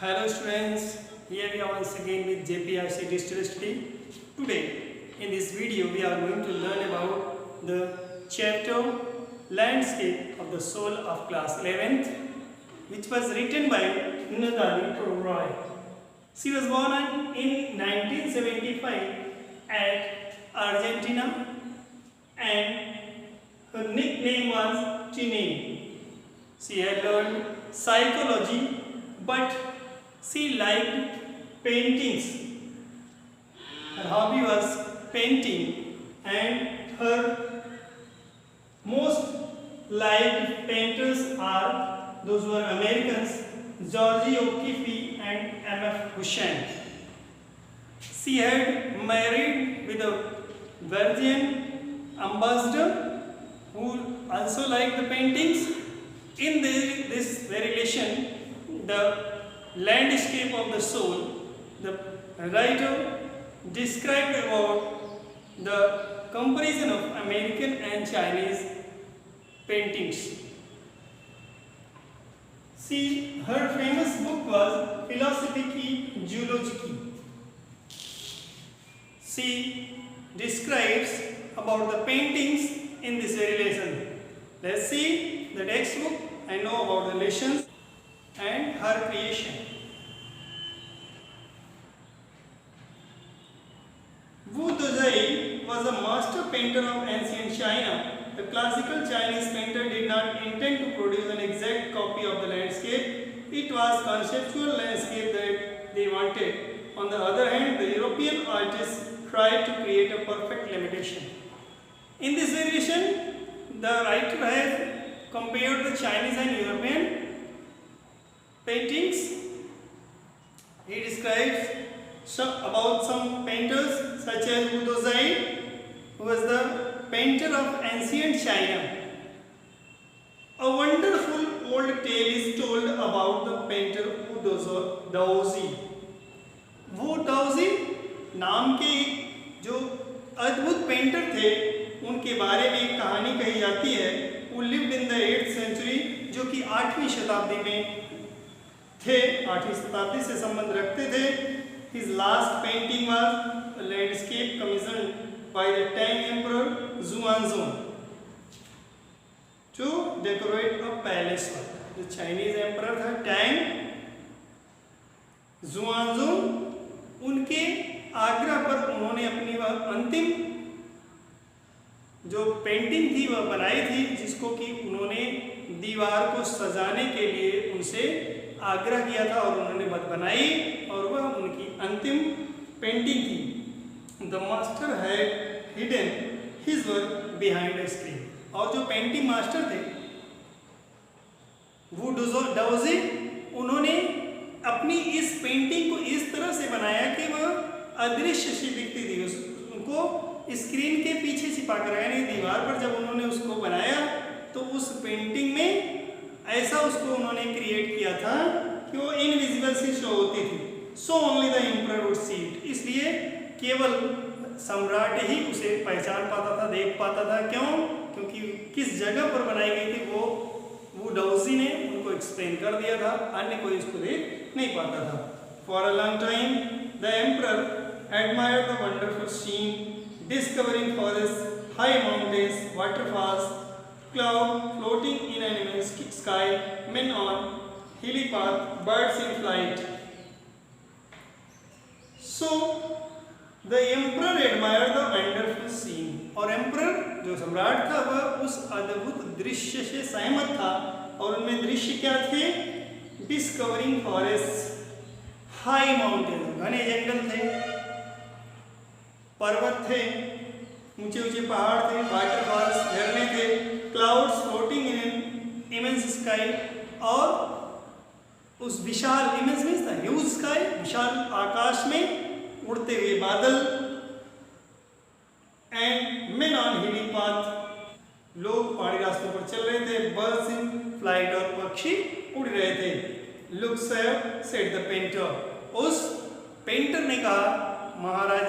Hello students, here we are once again with JPRC Digital Study. Today in this video we are going to learn about the chapter Landscape of the Soul of class 11th, which was written by Nadali Roy. She was born in 1975 at Argentina and her nickname was Tine. She had learned psychology but she liked paintings. Her hobby was painting and her most liked painters are those who are Americans, George O'Keeffe and M.F. Hussain. She had married with a Virgin ambassador who also liked the paintings. In this relation, the Landscape of the Soul, the writer described about the comparison of American and Chinese paintings. See, her famous book was Philosophici Zoologici. She describes about the paintings in this very lesson. Let's see the textbook and know about the lessons and her creation. Wu Dezhi was a master painter of ancient China. The classical Chinese painter did not intend to produce an exact copy of the landscape. It was conceptual landscape that they wanted. On the other hand, the European artists tried to create a perfect limitation. In this variation, the writer has compared the Chinese and European paintings. He describes about some painters such as Wu Dezhi, who was the painter of ancient China. A wonderful old tale is told about the painter Wu Dezhi. Wu Dezhi नाम के जो अद्भुत painter थे, उनके बारे में एक कहानी कही जाती है. वो lived in the 8th century, जो कि 8वीं शताब्दी में थे, 8वीं शताब्दी से संबंध रखते थे. His last painting was a landscape commissioned by the Tang Emperor Xuanzong to decorate a palace. जो चाइनीज एम्परर था टैंग जुआनजोंग, उनके आग्रह पर उन्होंने अपनी वह अंतिम जो पेंटिंग थी वह बनाई थी, जिसको कि उन्होंने दीवार को सजाने के लिए उनसे आग्रह किया था और उन्होंने बनाई और वह उनकी अंतिम पेंटिंग थी. The master had hidden his work behind a screen. और जो पेंटिंग मास्टर थे वो डोजी, उन्होंने अपनी इस पेंटिंग को इस तरह से बनाया कि वह अदृश्य सी दिखती थी. उनको स्क्रीन के पीछे छिपा कर, यानी दीवार पर जब उन्होंने उसको बनाया तो उस पेंटिंग में ऐसा उसको उन्होंने क्रिएट किया था कि वो इनविजिबल सी शो होती थी. So only the emperor would see it. इसलिए केवल सम्राट ही उसे पहचान पाता था, देख पाता था. क्यों? क्योंकि किस जगह पर बनाई गई थी वो डोजी ने उनको एक्सप्लेन कर दिया था, अन्य कोई उसको देख नहीं पाता था. For a long time the emperor admired the wonderful scene, discovering forests, high mountains, waterfalls, cloud floating in an immense sky, men on hilly path, birds in flight. So the emperor admired the wonderful scene. और emperor जो सम्राट था वह उस अद्भुत दृश्य से सहमत था. और उनमें दृश्य क्या थे? डिस्कवरिंग फॉरेस्ट, हाई माउंटेन, घने जंगल थे, पर्वत थे, ऊंचे ऊंचे पहाड़ थे, वाटरफॉल्स, झरने थे, clouds floating in an immense sky, और उस विशाल इमेंस मींस था ह्यूज स्काई, विशाल आकाश में उड़ते हुए बादल. एंड मेन ऑन हिली पाथ, लोग पहाड़ी रास्तों पर चल रहे थे. बर्ड्स इन फ्लाइट, और पक्षी उड़ रहे थे. Look said the painter. उस पेंटर ने कहा, महाराज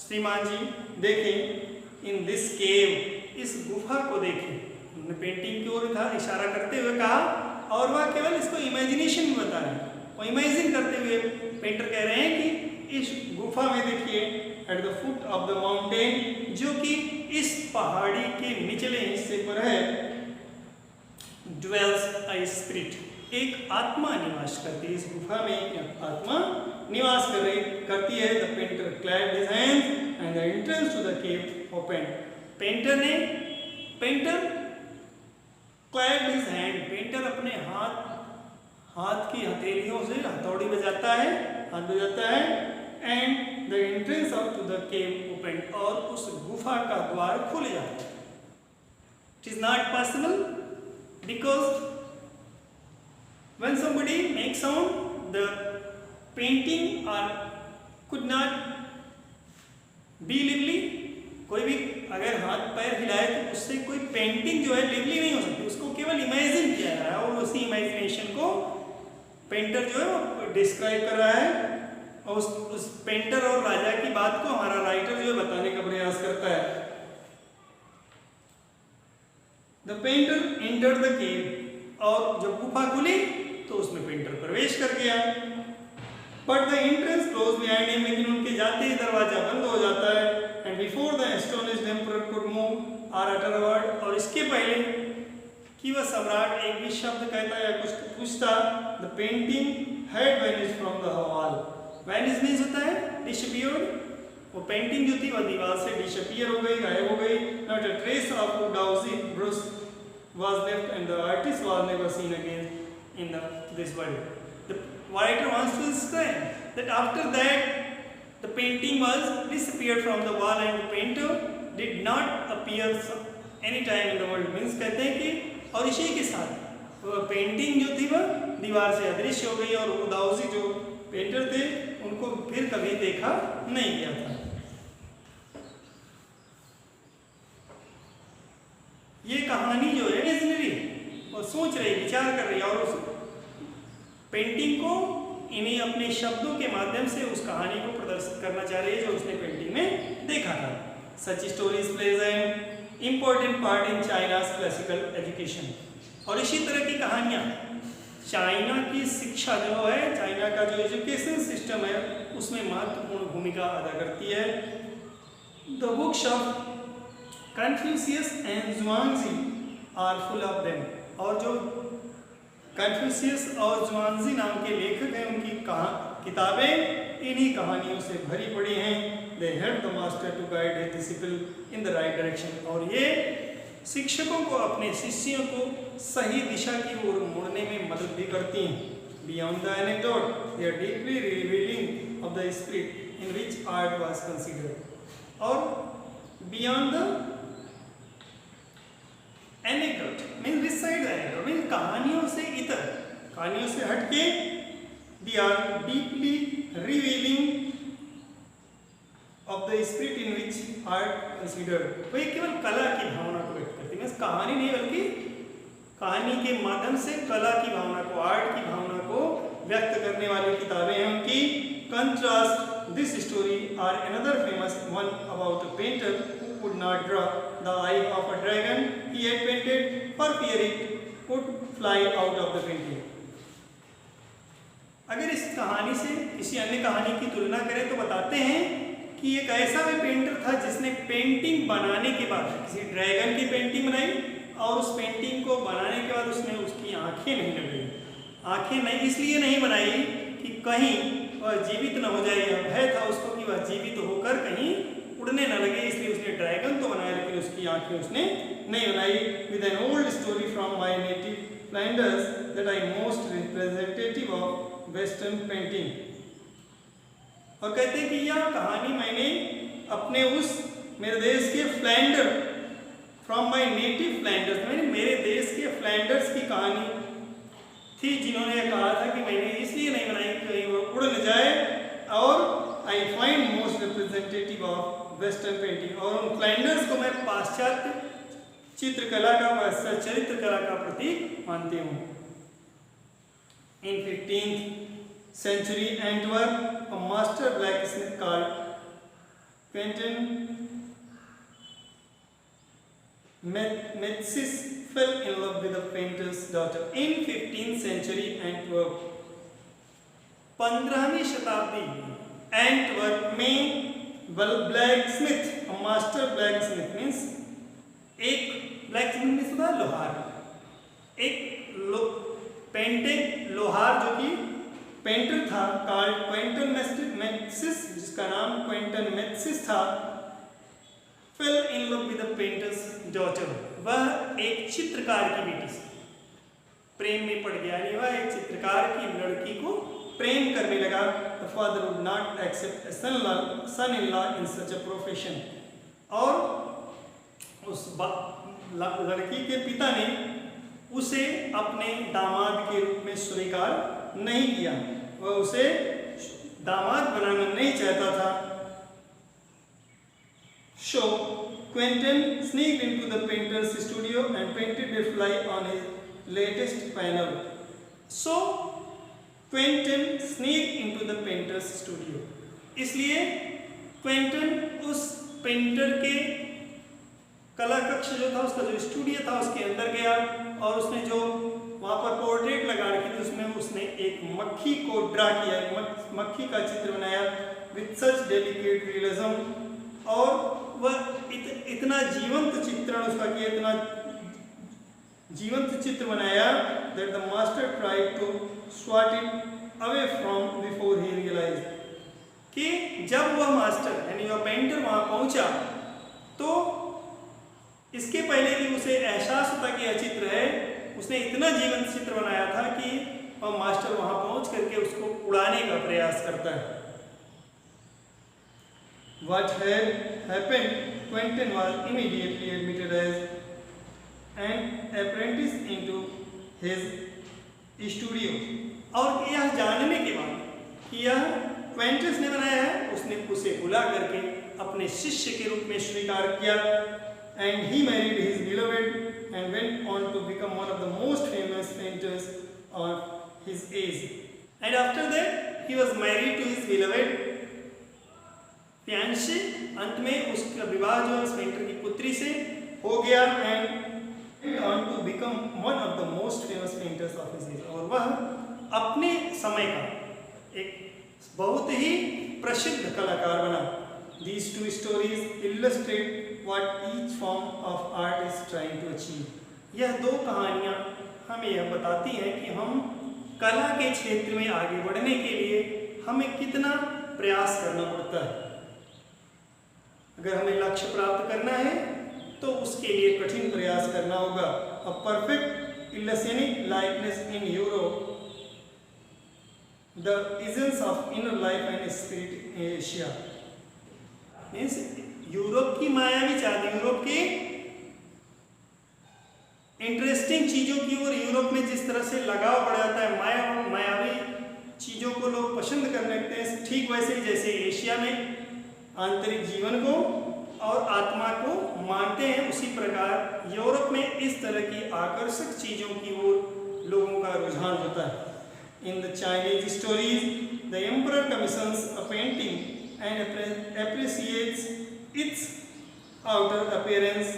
श्रीमान जी देखें, इन दिस केव, इस गुफा को देखें. उन्होंने पेंटिंग की ओर इशारा करते हुए कहा, और वह केवल इसको इमेजिनेशन में बता रहे हैं, वो इमेजिन कर करते हुए पेंटर कह रहे हैं कि इस गुफा में देखिए at the foot of the mountain, जो कि इस पहाड़ी के निचले हिस्से पर है, ड्वेल्स अ स्पिरिट, एक आत्मा निवास करती है। इस गुफा में एक आत्मा निवास करती है। The painter clapped his hands and the entrance to the cave open. Painter clapped his hand, painter अपने हाथ की हथेलियों से हथौड़ी बजाता है, हाथ बजाता है, and the entrance of to the cave open, और उस गुफा का द्वार खुल जाता है। It is not possible because when somebody makes sound, the painting or could not be lively. कोई भी अगर हाथ पैर हिलाए तो उससे कोई पेंटिंग जो है लिवली नहीं हो सकती, उसको केवल इमेजिन किया जा रहा है, और उसी इमेजिनेशन को पेंटर जो है वो डिस्क्राइब कर रहा है, और उस पेंटर और राजा की बात को हमारा राइटर जो है बताने का प्रयास करता है। The painter entered the cave, और जब गुफा खुली तो उसमें पेंटर प्रवेश कर गया। But the entrance close behind him, लेकिन उनके जाते ही दरवाजा बंद हो जाता है। And before the astonished emperor could move और अटर अ वर्ड, और इसके पहले कि वह सम्राट एक भी शब्द कहता या कुछ पूछता, the painting had vanished from the wall. Vanish means होता है डिसअपीयर्ड, वो पेंटिंग जो थी वह दीवार से डिसअपीयर हो गई, गायब हो गई। नॉट अ ट्रेस ऑफ डाउजी ब्रूस was left and the artist was never seen again in this world. The writer wants to describe that after that the painting was disappeared from the wall and the painter did not appear any time in the world. Means कहते हैं कि और इसी के साथ वो painting जो थी वह दीवार से अदृश्य हो गई, और उदाउसी जो पेंटर थे उनको फिर कभी देखा नहीं गया था। ये कहानी जो है इमेजिनरी, और सोच रही, विचार कर रही है, और उस पेंटिंग को इन्हीं अपने शब्दों के माध्यम से उस कहानी को प्रदर्शित करना चाह रही है जो उसने पेंटिंग में देखा था। Such stories plays an important part in China's classical education, और इसी तरह की कहानियाँ चाइना की शिक्षा जो है, चाइना का जो एजुकेशन सिस्टम है उसमें महत्वपूर्ण भूमिका अदा करती है। The books of Confucius and Zhuangzi are full of them, और जो कन्फ्यूशियस और ज़ुआंजी नाम के लेखक हैं उनकी किताबें इन्हीं कहानियों से भरी पड़ी हैं। They help the master to guide his disciple in the right direction, और ये शिक्षकों को अपने शिष्यों को सही दिशा की ओर मोड़ने में मदद भी करती हैं। Beyond the anecdote they are deeply revealing of the spirit in which art was considered, और beyond the anecdote means beside the anecdote means कहानियों से इतर, कहानियों से हटके, they are deeply revealing of the spirit in which art considered, वो केवल कला की भावना को व्यक्त करती है। मीन्स कहानी नहीं बल्कि कहानी के माध्यम से कला की भावना को, आर्ट की भावना को व्यक्त करने वाली किताबें हैं उनकी। Contrast this story or another famous one about a painter could not draw the eye of a dragon he had painted for fear it would fly out of the painting. अगर इस कहानी से किसी अन्य कहानी की तुलना करें तो बताते हैं कि एक ऐसा भी पेंटर था जिसने पेंटिंग बनाने के बाद किसी ड्रैगन की पेंटिंग बनाई, और उस पेंटिंग को बनाने के बाद उसने उसकी आंखें नहीं लगाई। आंखें नहीं इसलिए नहीं बनाई कि कहीं वह जीवित न हो जाए, यह भय था उसको कि वह जीवित होकर कहीं उड़ने न लगे, इसलिए उसने ड्रैगन तो बनाया लेकिन उसकी आंखें उसने नहीं बनाई। With an old story from my native Flanders that I most representative of western painting, और कहते हैं कि यह कहानी मैंने अपने उस मेरे देश के Flanders from my native Flanders, मैंने मेरे देश के फ्लैंडर्स की कहानी थी जिन्होंने कहा था कि मैंने इसलिए नहीं बनाई कि कहीं वो उड़ न जाए, और I find most representative of western painting, और उन फ्लैंडर्स को मैं पाश्चात्य चित्रकला का, चरित्र कला का प्रतीक मानती हूँ। इन 15th century Antwerp, a master blacksmith called Quentin Metzys fell in love with the painter's daughter. In 15th century Antwerp, 15वीं शताब्दी एंटवर्प में black Smith, master black Smith means एक ब्लैक स्मिथ मीन्स होता है लोहार, एक पेंटेड लोहार जो कि पेंटर था, कार्ल क्विंटन मेट्सिस, जिसका नाम क्विंटन मेट्सिस था, fail in love with the painters daughter, वह एक चित्रकार की बेटी से प्रेम में पड़ गया, यानी वह एक चित्रकार की लड़की को प्रेम करने लगा। The father would not accept a son in law in such a profession, और उस लड़की के पिता ने उसे अपने दामाद के रूप में स्वीकार नहीं किया, वह उसे दामाद बनाना नहीं चाहता था। So Quentin sneaked into the painter's studio and painted a fly on his latest panel. So Quentin sneaked into the painter's studio. इसलिए क्विंटन उस पेंटर के कला कक्ष जो था, उसका जो स्टूडियो था, उसके अंदर गया और उसने जो वहाँ पर पोर्ट्रेट लगा रखी थी उसमें उसने एक मक्खी को ड्रा किया, एक मक्खी का चित्र बनाया विथ सच डेलिकेट रियलिज्म, और वह इतना जीवंत चित्रण उसका किया, इतना जीवंत चित्र बनाया that the master tried to swat it away from before he realized कि जब वह मास्टर यानी वह पेंटर वहाँ पहुँचा तो इसके पहले कि उसे एहसास होता कि यह चित्र है, उसने इतना जीवंत चित्र बनाया था कि वह मास्टर वहाँ पहुँच करके उसको उड़ाने का प्रयास करता है। What had happened, Quentin was immediately admitted as an apprentice into his studio. और यह जानने के बाद कि यह क्वेंटिस ने बनाया है, उसने उसे बुला करके अपने शिष्य के रूप में स्वीकार किया। And he married his beloved and went on to become one of the most famous painters of his age. And after that, he was married to his beloved fiancée. अंत में उसका विवाह जो उस पेंटर की पुत्री से हो गया and went on to become one of the most famous painters of his age. और वह अपने समय का एक बहुत ही प्रसिद्ध कलाकार बना। These two stories illustrate what each form of art is trying to achieve. यह दो कहानियाँ हमें यह बताती हैं कि हम कला के क्षेत्र में आगे बढ़ने के लिए हमें कितना प्रयास करना पड़ता है। अगर हमें लक्ष्य प्राप्त करना है तो उसके लिए कठिन प्रयास करना होगा। A perfect illusionic likeness in Europe, the essence of inner life and spirit in Asia. Means Europe की मायावी चाँद, यूरोप की इंटरेस्टिंग चीज़ों की ओर यूरोप में जिस तरह से लगाव बढ़ जाता है, मायावी चीज़ों को लोग पसंद करने लगते हैं, ठीक वैसे ही जैसे एशिया में आंतरिक जीवन को और आत्मा को मानते हैं, उसी प्रकार यूरोप में इस तरह की आकर्षक चीज़ों की ओर लोगों का रुझान होता है। In the Chinese stories, the emperor commissions a painting and appreciates its outer appearance,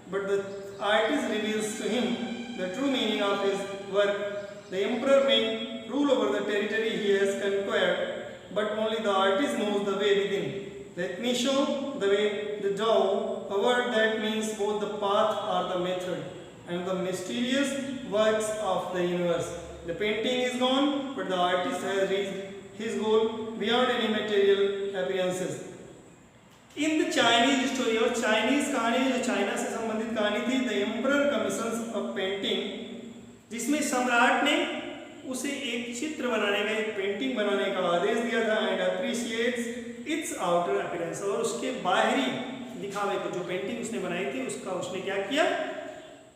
but the artist reveals to him the true meaning of his work. The emperor may rule over the territory he has conquered, but only the artist knows the way within. Let me show the way, the Tao, a word that means both the path or the method and the mysterious works of the universe. The painting is gone, but the artist has reached his goal beyond any material appearances. In the Chinese story और Chinese कहानी जो China से संबंधित कहानी थी, the emperor commissions a painting, जिसमें सम्राट ने उसे एक चित्र बनाने का, एक पेंटिंग बनाने का आदेश दिया था, and appreciates its outer appearance, और उसके बाहरी दिखावे को, जो पेंटिंग उसने बनाई थी उसका उसने क्या किया,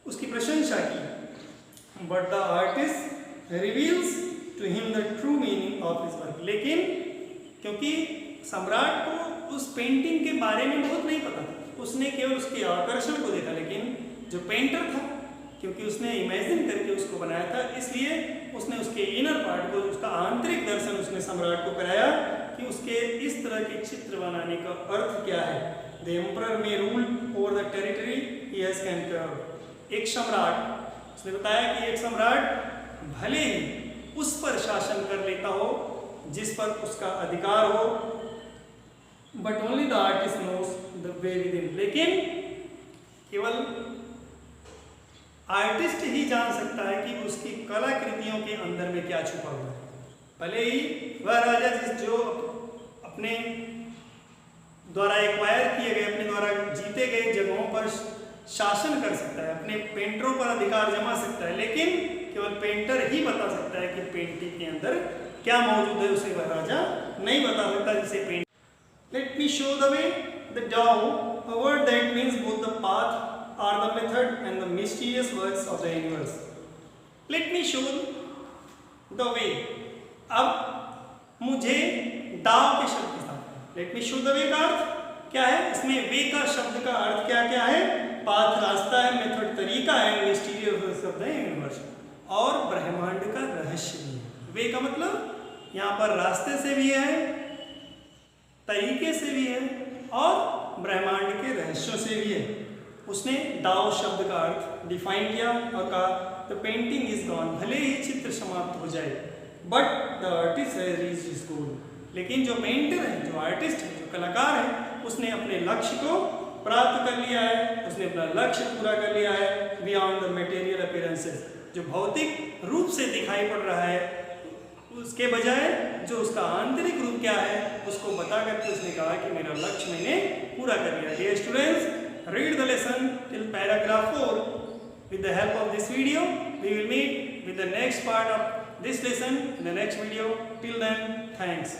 उसकी प्रशंसा की। But the artist reveals to him the true meaning of his work. लेकिन क्योंकि सम्राट को उस पेंटिंग के बारे में बहुत नहीं पता था, उसने केवल उसके आकर्षण को देखा, लेकिन जो पेंटर था क्योंकि उसने इमेजिन करके उसको बनाया था, इसलिए उसने उसके इनर पार्ट को, उसका आंतरिक दर्शन उसने सम्राट को कराया कि उसके इस तरह के चित्र बनाने का अर्थ क्या है। The emperor may rule over the territory he has conquered. एक सम्राट, उसने बताया कि एक सम्राट भले ही उस पर शासन कर लेता हो जिस पर उसका अधिकार हो, but only the artist knows the way with in, लेकिन केवल आर्टिस्ट ही जान सकता है कि उसकी कलाकृतियों के अंदर में क्या छुपा हुआ है। भले ही वह राजा जो अपने द्वारा एक्वायर किए गए, अपने द्वारा जीते गए जगहों पर शासन कर सकता है, अपने पेंटरों पर अधिकार जमा सकता है, लेकिन केवल पेंटर ही बता सकता है कि पेंटिंग के अंदर क्या मौजूद है, उसे वह राजा नहीं बता सकता जिसे paint. Let me show the way the Dao, a word that means both the path or the method and the mysterious works of the universe. Let me show the way. अब मुझे डाउ के शब्द के साथ लेट मी शो द वे का अर्थ क्या है, इसमें वे का शब्द का अर्थ क्या क्या है, पाथ रास्ता है, मेथड तरीका है, मिस्टीरियस शब्द है यूनिवर्स, और ब्रह्मांड का रहस्य भी है। वे का मतलब यहाँ पर रास्ते से भी है, तरीके से भी है, और ब्रह्मांड के रहस्यों से भी है। उसने दाओ शब्द का अर्थ डिफाइन किया और कहा द पेंटिंग इज गॉन, भले ही चित्र समाप्त हो जाए, but the artist has reached his goal, लेकिन जो पेंटर है, जो आर्टिस्ट है, जो कलाकार है, उसने अपने लक्ष्य को प्राप्त कर लिया है, उसने अपना लक्ष्य पूरा कर लिया है बियॉन्ड द मटेरियल अपीयरेंसेस, जो भौतिक रूप से दिखाई पड़ रहा है, उसके बजाय जो उसका आंतरिक रूप क्या है उसको बता करके उसने कहा कि मेरा लक्ष्य मैंने पूरा कर लिया। Dear students, read the lesson till paragraph 4 with the help of this video. We will meet with the next part of this lesson in the next video. Till then, thanks.